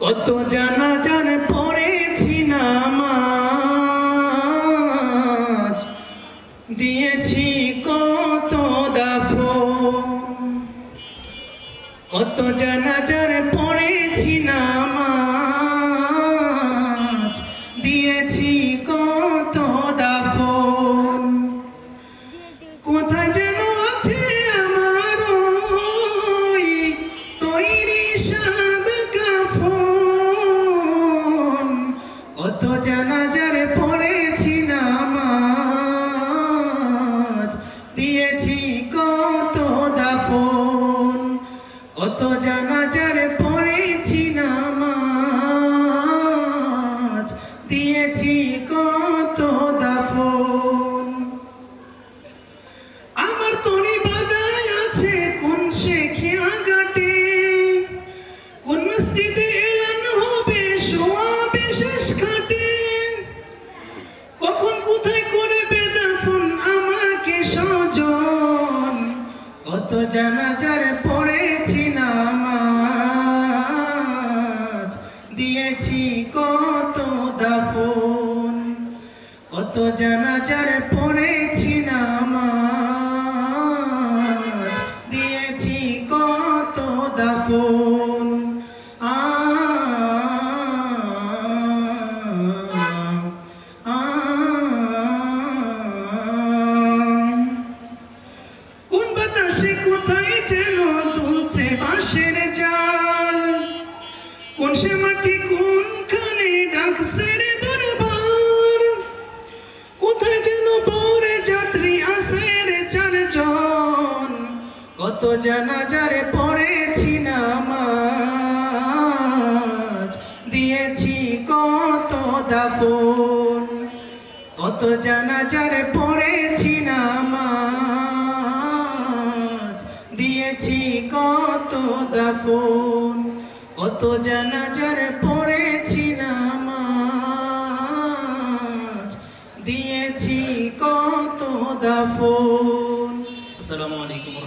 কত জানাজার পড়েছি নামাজ, দিয়েছি কত দাফন। কত জানাজার পড়েছি নামাজ, দিয়েছি কত দাফন। কোথায় যেন আছে আমার ওই তৈরি সাদ কাফন। কত জানাজার পড়েছি নামাজ, দিয়েছি কত দাফন। কত জানাজার পড়েছি নামাজ, দিয়েছি কত দাফন। আমার তরি বাদায় আছে কোন শেখিয়া ঘাটে, কোন মসজিদে এলান হবে সোয়াবে শেষ ঘাটে। কখন কোথায় করবে দাফন আমাকে স্বজন। কত জানাজার পড়েছি নামাজ, দিয়েছি কত দাফন। কত জানাজার পড়েছি নামাজ, দিয়েছি কত দাফন। কোন বাতাসে কোথায় যেন দুলছে বাঁশের জাল, কোন সে মাটি কোনখানে ডাকছে রে বারবার। কোথায় যেন পরে যাত্রী আসে রে চারজন। কত জানাজার পড়েছি নামাজ, দিয়েছি কত দাফন। কত জানাজার পড়েছি নামাজ, দিয়েছি কত দাফন। কত জানাজার পড়েছি নামাজ, দিয়েছি কত দাফন। আসসালামু আলাইকুম।